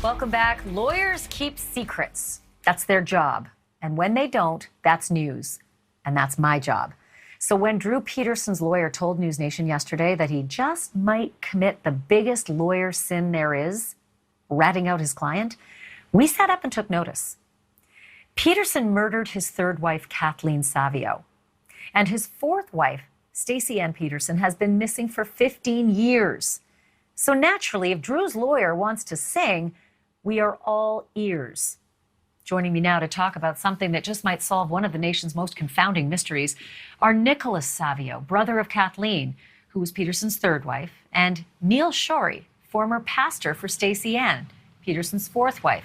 Welcome back. Lawyers keep secrets. That's their job. And when they don't, that's news. And that's my job. So when Drew Peterson's lawyer told NewsNation yesterday that he just might commit the biggest lawyer sin there is, ratting out his client, we sat up and took notice. Peterson murdered his third wife, Kathleen Savio. And his fourth wife, Stacy Peterson, has been missing for 15 years. So naturally, if Drew's lawyer wants to sing, we are all ears. Joining me now to talk about something that just might solve one of the nation's most confounding mysteries are Nicholas Savio, brother of Kathleen, who was Peterson's third wife, and Neil Schori, former pastor for Stacy Ann, Peterson's fourth wife,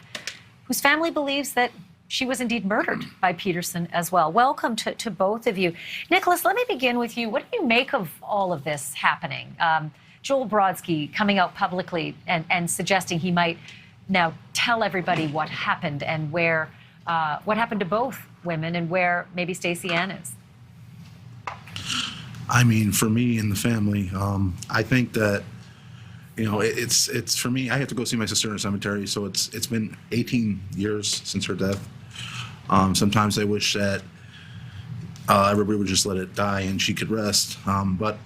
whose family believes that she was indeed murdered by Peterson as well. Welcome to both of you. Nicholas, let me begin with you. What do you make of all of this happening? Joel Brodsky coming out publicly and suggesting he might now tell everybody what happened and where, what happened to both women and where maybe Stacy Ann is. I mean, for me and the family, I think that, you know, it's for me, I have to go see my sister in a cemetery. So it's been 18 years since her death. Sometimes I wish that everybody would just let it die and she could rest. But,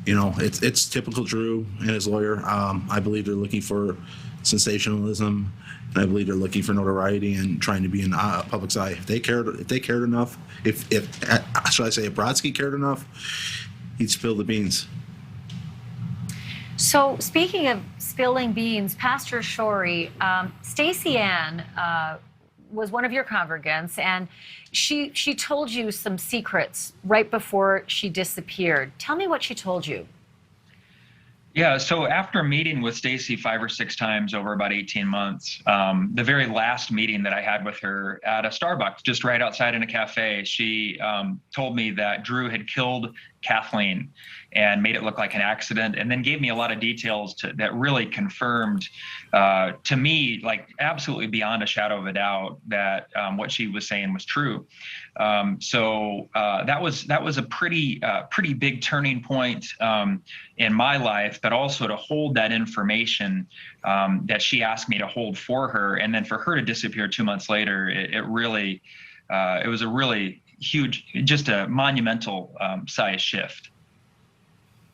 you know, it's typical Drew and his lawyer. I believe they're looking for sensationalism, and I believe they're looking for notoriety and trying to be in public's eye. If they cared enough, if should I say, if Brodsky cared enough, he'd spill the beans. So speaking of spilling beans, Pastor Schori, Stacy Ann was one of your congregants, and she told you some secrets right before she disappeared. Tell me what she told you. Yeah, so after meeting with Stacy 5 or 6 times over about 18 months, the very last meeting that I had with her at a Starbucks just right outside in a cafe, she told me that Drew had killed Kathleen and made it look like an accident, and then gave me a lot of details that really confirmed to me, like absolutely beyond a shadow of a doubt, that what she was saying was true. So that was a pretty big turning point in my life, but also to hold that information that she asked me to hold for her, and then for her to disappear 2 months later, it really it was a really huge, just a monumental size shift.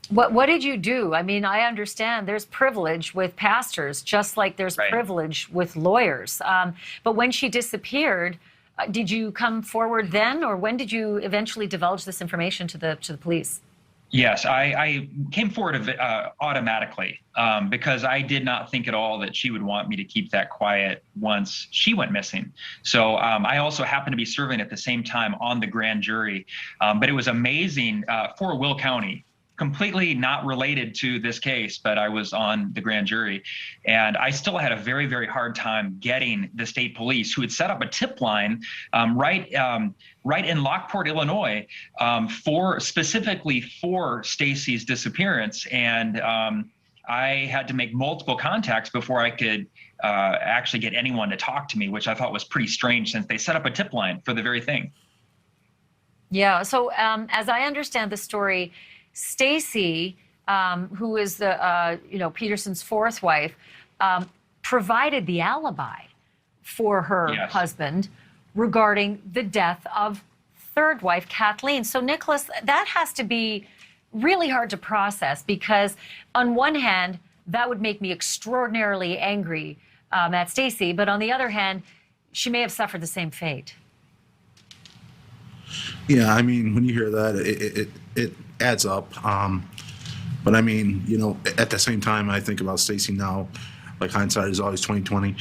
What did you do? I mean, I understand there's privilege with pastors, just like there's privilege with lawyers. But when she disappeared, did you come forward then, or when did you eventually divulge this information to the police? Yes, I came forward automatically because I did not think at all that she would want me to keep that quiet once she went missing. So I also happened to be serving at the same time on the grand jury. But it was amazing for Will County. Completely not related to this case, but I was on the grand jury, and I still had a very, very hard time getting the state police, who had set up a tip line right in Lockport, Illinois, specifically for Stacy's disappearance. And I had to make multiple contacts before I could actually get anyone to talk to me, which I thought was pretty strange, since they set up a tip line for the very thing. Yeah. So as I understand the story, Stacy, who is the Peterson's fourth wife, provided the alibi for her husband regarding the death of third wife Kathleen. So Nicholas, that has to be really hard to process, because on one hand, that would make me extraordinarily angry at Stacy, but on the other hand, she may have suffered the same fate. Yeah, I mean, when you hear that, it adds up. But I mean, you know, at the same time, I think about Stacy now, like hindsight is always 20/20.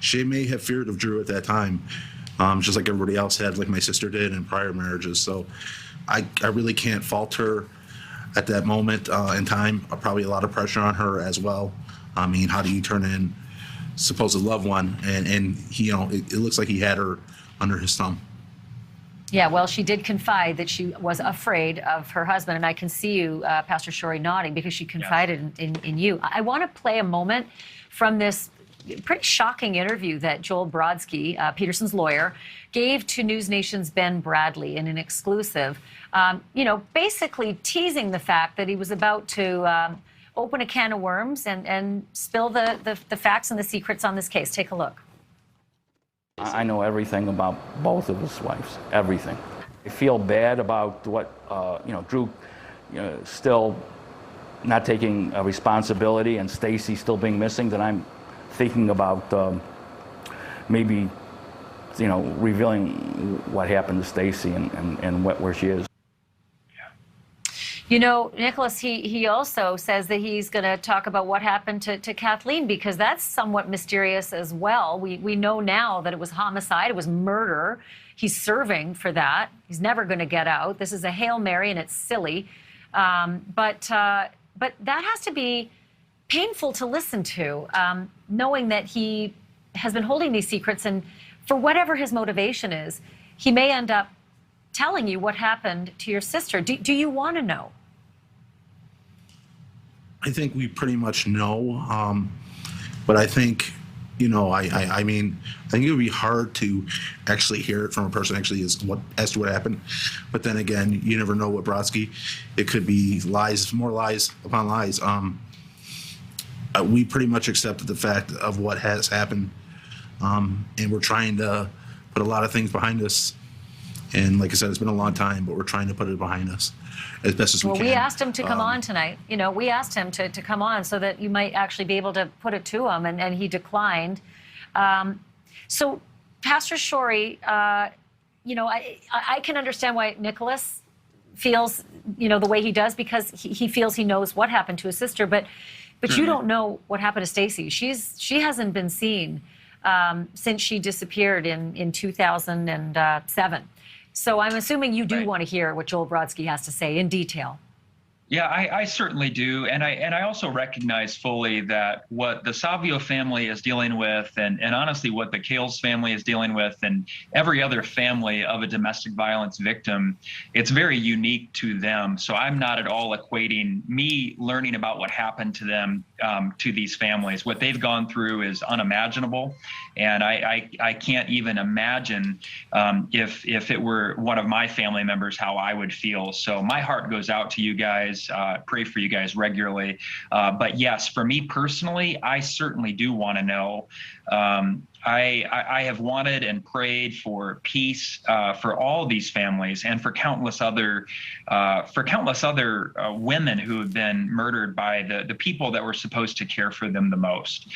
She may have feared of Drew at that time, just like everybody else had, like my sister did in prior marriages. So I really can't fault her at that moment in time. Probably a lot of pressure on her as well. I mean, how do you turn in supposed loved one? And he, you know, it looks like he had her under his thumb. Yeah, well, she did confide that she was afraid of her husband, and I can see you, Pastor Schori, nodding, because she confided in you. I want to play a moment from this pretty shocking interview that Joel Brodsky, Peterson's lawyer, gave to NewsNation's Ben Bradley in an exclusive, basically teasing the fact that he was about to open a can of worms and spill the facts and the secrets on this case. Take a look. I know everything about both of his wives, everything. I feel bad about what, Drew still not taking responsibility and Stacy still being missing, that I'm thinking about maybe, revealing what happened to Stacy and where she is. Nicholas, he also says that he's going to talk about what happened to Kathleen, because that's somewhat mysterious as well. We know now that it was homicide, it was murder. He's serving for that. He's never going to get out. This is a Hail Mary, and it's silly. But that has to be painful to listen to, knowing that he has been holding these secrets, and for whatever his motivation is, he may end up telling you what happened to your sister. Do you want to know? I think we pretty much know, but I think, I think it would be hard to actually hear it from a person actually as to what happened. But then again, you never know with Brodsky. It could be lies, more lies upon lies. We pretty much accepted the fact of what has happened, and we're trying to put a lot of things behind us. And like I said, it's been a long time, but we're trying to put it behind us as best as we can. Well, we asked him to come on tonight. We asked him to come on so that you might actually be able to put it to him, and he declined. So, Pastor Schori, I can understand why Nicholas feels, the way he does, because he feels he knows what happened to his sister, but you don't know what happened to Stacy. She hasn't been seen since she disappeared in 2007. So I'm assuming you do want to hear what Joel Brodsky has to say in detail. Yeah, I certainly do. And I also recognize fully that what the Savio family is dealing with, and honestly what the Kales family is dealing with, and every other family of a domestic violence victim, it's very unique to them. So I'm not at all equating me learning about what happened to them to these families. What they've gone through is unimaginable. And I can't even imagine if it were one of my family members, how I would feel. So my heart goes out to you guys. Pray for you guys regularly. But yes, for me personally, I certainly do want to know. I have wanted and prayed for peace for all these families, and for countless other women who have been murdered by the people that were supposed to care for them the most.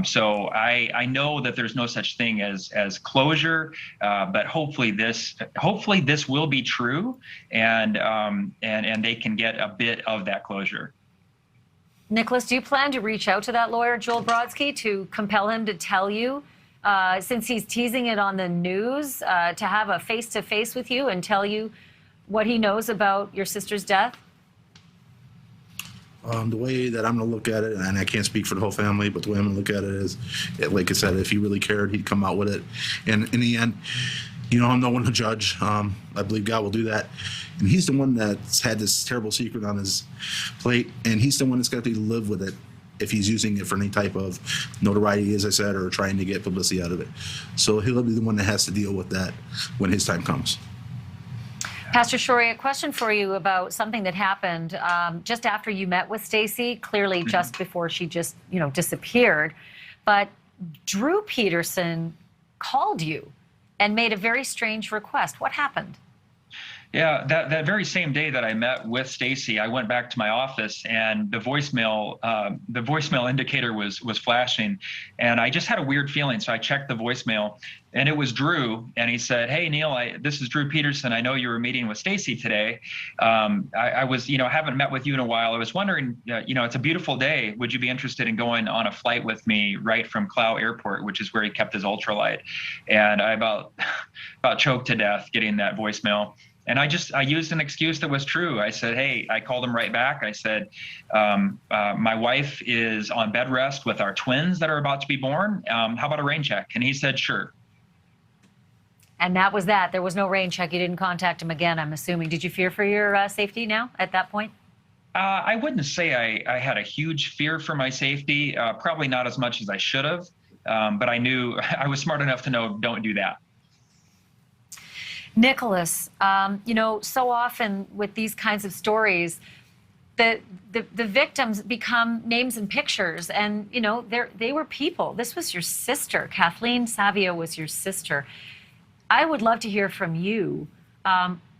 So I know that there's no such thing as closure, but hopefully this will be true, and they can get a bit of that closure. Nicholas, do you plan to reach out to that lawyer, Joel Brodsky, to compel him to tell you, since he's teasing it on the news, to have a face-to-face with you and tell you what he knows about your sister's death? The way that I'm going to look at it, and I can't speak for the whole family, but the way I'm going to look at it is, like I said, if he really cared, he'd come out with it. And in the end, I'm no one to judge. I believe God will do that. And he's the one that's had this terrible secret on his plate, and he's the one that's got to live with it if he's using it for any type of notoriety, as I said, or trying to get publicity out of it. So he'll be the one that has to deal with that when his time comes. Pastor Schori, a question for you about something that happened just after you met with Stacy, clearly just before she just, disappeared. But Drew Peterson called you and made a very strange request. What happened? Yeah, that very same day that I met with Stacy, I went back to my office, and the voicemail indicator was flashing, and I just had a weird feeling. So I checked the voicemail, and it was Drew, and he said, "Hey Neil, this is Drew Peterson. I know you were meeting with Stacy today. I was, haven't met with you in a while. I was wondering, it's a beautiful day. Would you be interested in going on a flight with me right from Clow Airport, which is where he kept his ultralight?" And I about choked to death getting that voicemail. And I used an excuse that was true. I said, "Hey," I called him right back. I said, "My wife is on bed rest with our twins that are about to be born. How about a rain check?" And he said, "Sure." And that was that. There was no rain check. You didn't contact him again, I'm assuming. Did you fear for your safety now at that point? I wouldn't say I had a huge fear for my safety, probably not as much as I should have. But I knew I was smart enough to know, don't do that. Nicholas, so often with these kinds of stories, the victims become names and pictures, and you know they were people. This was your sister, Kathleen Savio was your sister. I would love to hear from you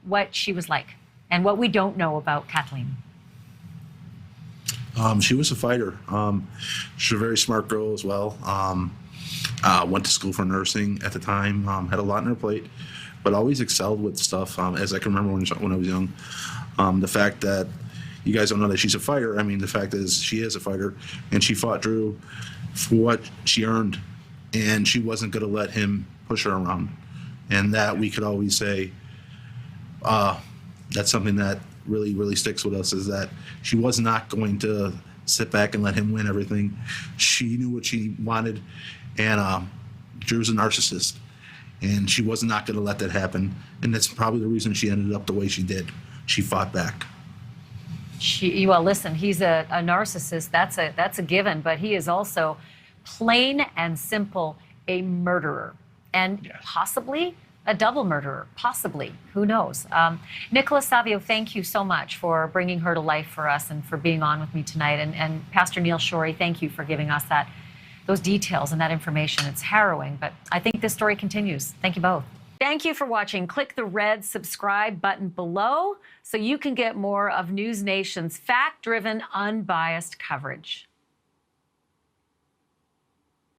what she was like and what we don't know about Kathleen. She was a fighter. She's a very smart girl as well. Went to school for nursing at the time. Had a lot on her plate, but always excelled with stuff. As I can remember when I was young. The fact that you guys don't know that she's a fighter. I mean, the fact is she is a fighter, and she fought Drew for what she earned, and she wasn't going to let him push her around. And that we could always say, that's something that really, really sticks with us, is that she was not going to sit back and let him win everything. She knew what she wanted, and Drew's a narcissist, and she was not going to let that happen. And that's probably the reason she ended up the way she did. She fought back. Well, listen, he's a narcissist. That's a given, but he is also plain and simple a murderer, and Yes. Possibly a double murderer, possibly. Who knows? Nicholas Savio, thank you so much for bringing her to life for us and for being on with me tonight. And Pastor Neil Schori, thank you for giving us those details and that information. It's harrowing, but I think this story continues. Thank you both. Thank you for watching. Click the red subscribe button below so you can get more of NewsNation's fact-driven, unbiased coverage.